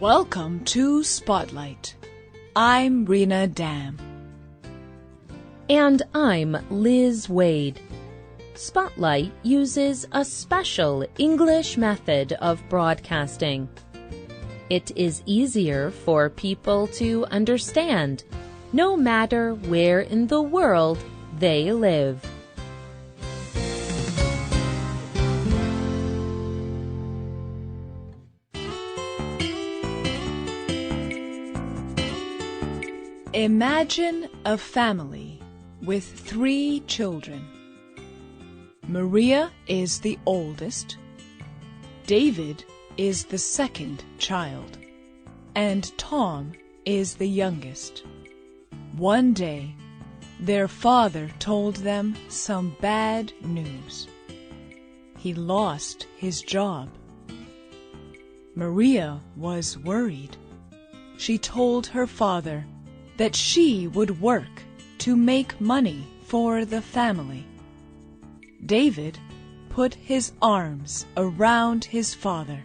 Welcome to Spotlight. I'm Rena Dam. And I'm Liz Wade. Spotlight uses a special English method of broadcasting. It is easier for people to understand, no matter where in the world they live. Imagine a family with 3 children. Maria is the oldest, David is the second child, and Tom is the youngest. One day, their father told them some bad news. He lost his job. Maria was worried. She told her father that she would work to make money for the family. David put his arms around his father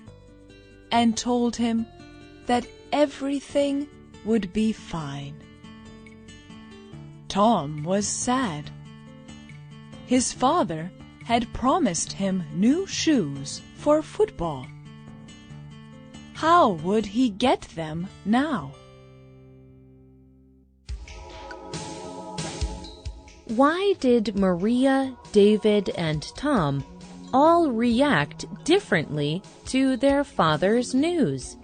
and told him that everything would be fine. Tom was sad. His father had promised him new shoes for football. How would he get them now? Why did Maria, David, and Tom all react differently to their father's news?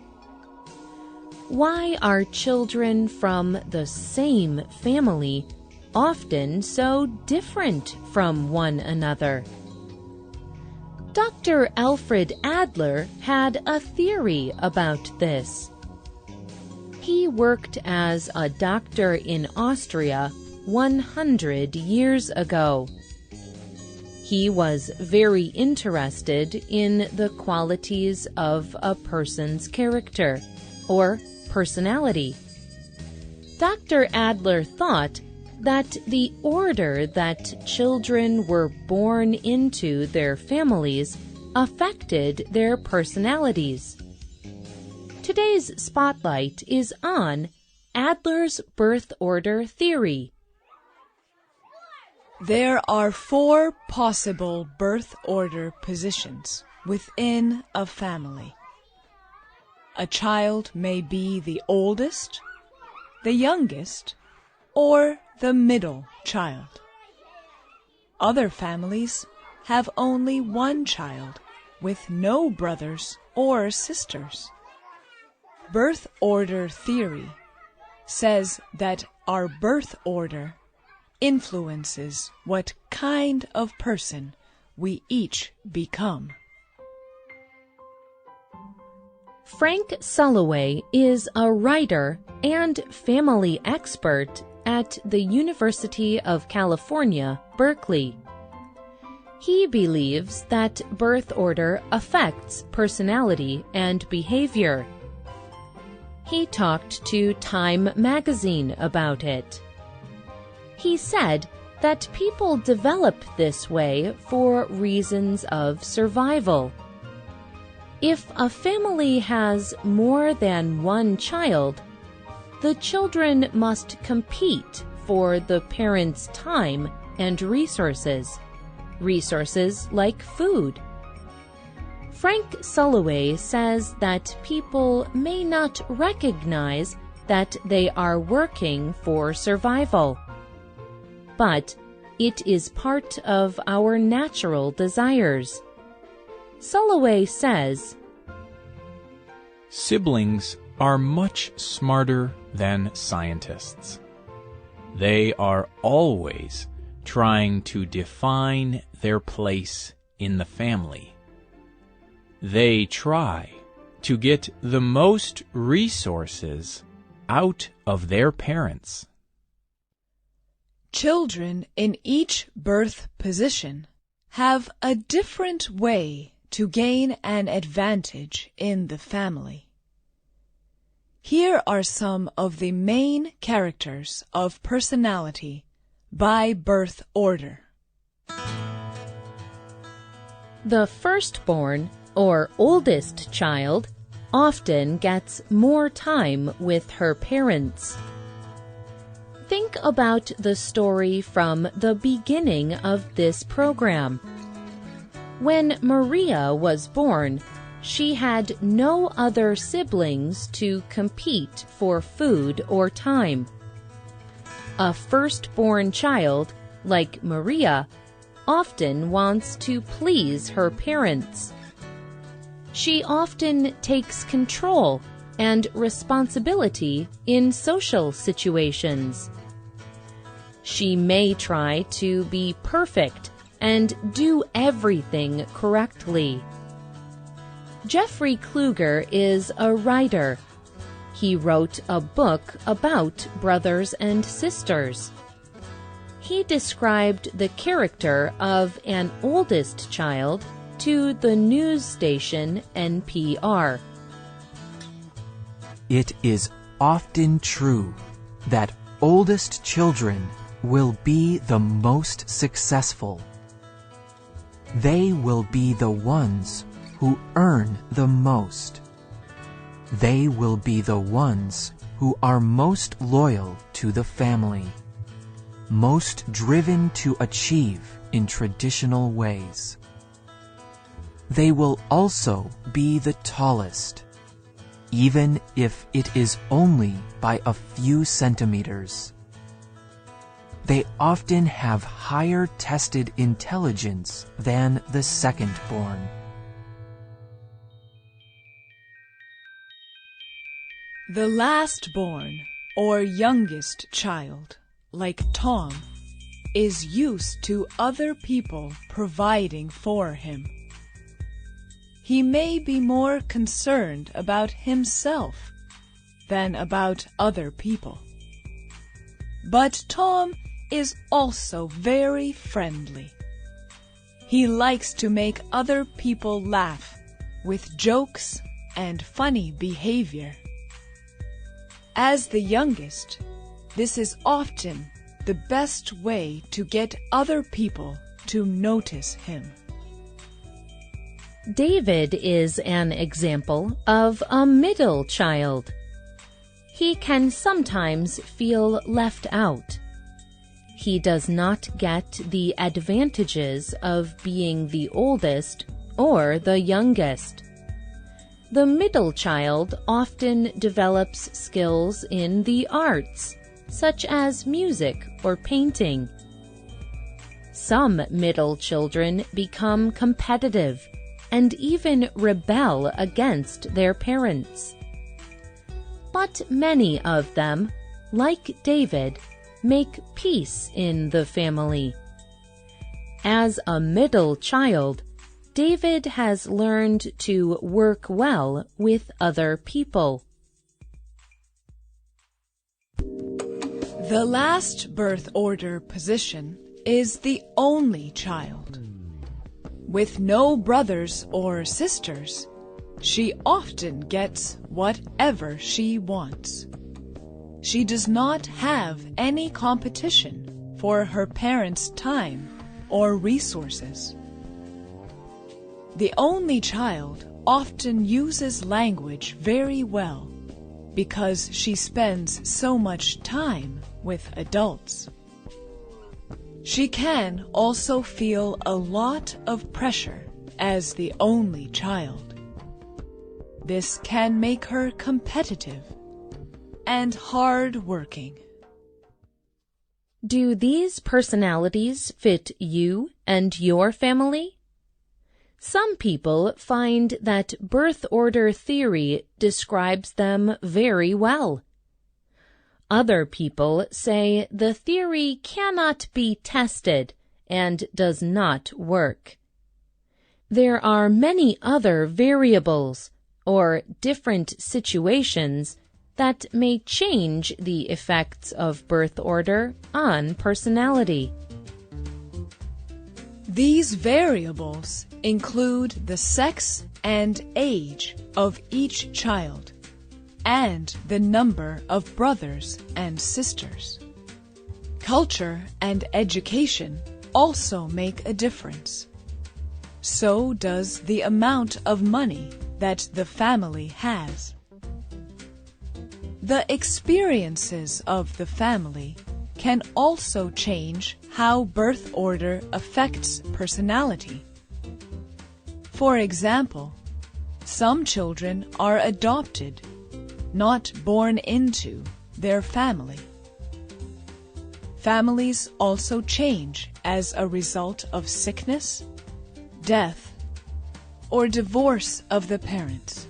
Why are children from the same family often so different from one another? Dr. Alfred Adler had a theory about this. He worked as a doctor in Austria 100 years ago. He was very interested in the qualities of a person's character or personality. Dr. Adler thought that the order that children were born into their families affected their personalities. Today's spotlight is on Adler's birth order theory. There are 4 possible birth order positions within a family. A child may be the oldest, the youngest, or the middle child. Other families have only one child with no brothers or sisters. Birth order theory says that our birth order influences what kind of person we each become. Frank Sulloway is a writer and family expert at the University of California, Berkeley. He believes that birth order affects personality and behavior. He talked to Time magazine about it. He said that people develop this way for reasons of survival. If a family has more than one child, the children must compete for the parents' time and resources like food. Frank Sulloway says that people may not recognize that they are working for survival, but it is part of our natural desires. Sulloway says, siblings are much smarter than scientists. They are always trying to define their place in the family. They try to get the most resources out of their parents. Children in each birth position have a different way to gain an advantage in the family. Here are some of the main characters of personality by birth order. The firstborn, or oldest child, often gets more time with her parents. Think about the story from the beginning of this program. When Maria was born, she had no other siblings to compete for food or time. A firstborn child, like Maria, often wants to please her parents. She often takes control and responsibility in social situations. She may try to be perfect and do everything correctly. Jeffrey Kluger is a writer. He wrote a book about brothers and sisters. He described the character of an oldest child to the news station NPR. It is often true that oldest children will be the most successful. They will be the ones who earn the most. They will be the ones who are most loyal to the family, most driven to achieve in traditional ways. They will also be the tallest, even if it is only by a few centimeters. They often have higher tested intelligence than the second-born. The last-born, or youngest child, like Tom, is used to other people providing for him. He may be more concerned about himself than about other people. But Tom is also very friendly. He likes to make other people laugh with jokes and funny behavior. As the youngest, this is often the best way to get other people to notice him. David is an example of a middle child. He can sometimes feel left out. He does not get the advantages of being the oldest or the youngest. The middle child often develops skills in the arts, such as music or painting. Some middle children become competitive and even rebel against their parents. But many of them, like David, make peace in the family. As a middle child, David has learned to work well with other people. The last birth order position is the only child. With no brothers or sisters, she often gets whatever she wants. She does not have any competition for her parents' time or resources. The only child often uses language very well because she spends so much time with adults. She can also feel a lot of pressure as the only child. This can make her competitive and hard-working. Do these personalities fit you and your family? Some people find that birth order theory describes them very well. Other people say the theory cannot be tested and does not work. There are many other variables or different situations that may change the effects of birth order on personality. These variables include the sex and age of each child and the number of brothers and sisters. Culture and education also make a difference. So does the amount of money that the family has. The experiences of the family can also change how birth order affects personality. For example, some children are adopted, not born into their family. Families also change as a result of sickness, death, or divorce of the parents.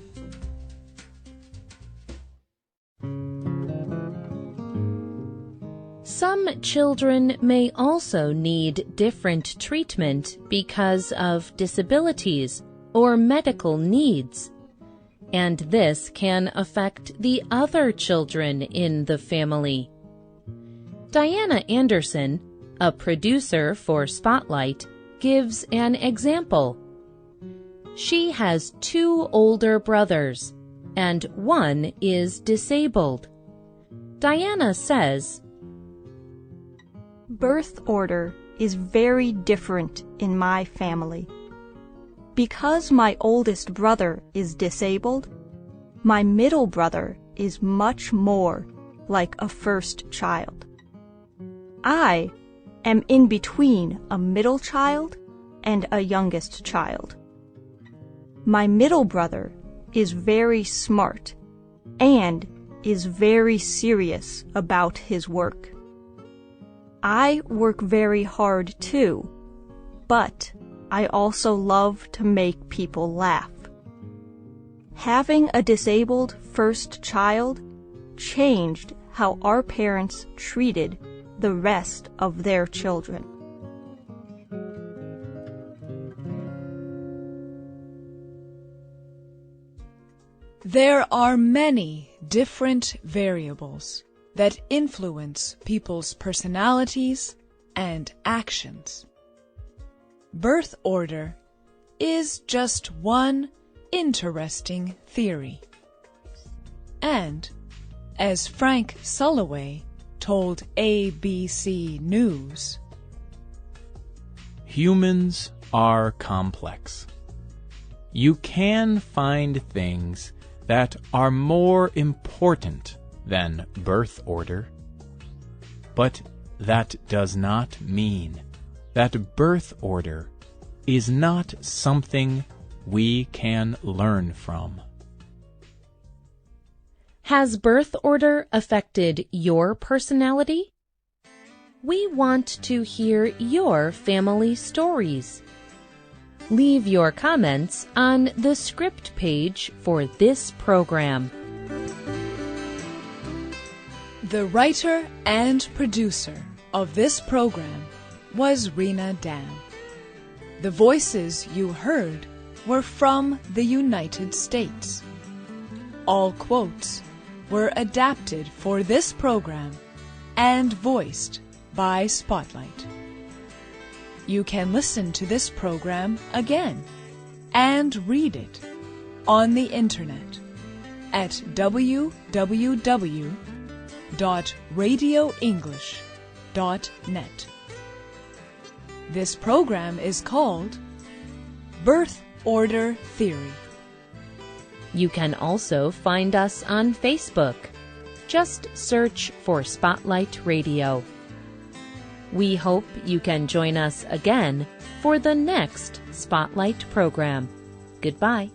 Some children may also need different treatment because of disabilities or medical needs, and this can affect the other children in the family. Diana Anderson, a producer for Spotlight, gives an example. She has 2 older brothers, and one is disabled. Diana says, "Birth order is very different in my family. Because my oldest brother is disabled, my middle brother is much more like a first child. I am in between a middle child and a youngest child. My middle brother is very smart and is very serious about his work. I work very hard too, but I also love to make people laugh. Having a disabled first child changed how our parents treated the rest of their children." There are many different variables that influence people's personalities and actions. Birth order is just one interesting theory. And, as Frank Sulloway told ABC News, humans are complex. You can find things that are more important than birth order, but that does not mean that birth order is not something we can learn from. Has birth order affected your personality? We want to hear your family stories. Leave your comments on the script page for this program. the writer and producer of this program was Rena Dan. The voices you heard were from the United States. All quotes were adapted for this program and voiced by Spotlight. You can listen to this program again and read it on the internet at www.radioenglish.net. This program is called Birth Order Theory. You can also find us on Facebook. Just search for Spotlight Radio. We hope you can join us again for the next Spotlight program. Goodbye.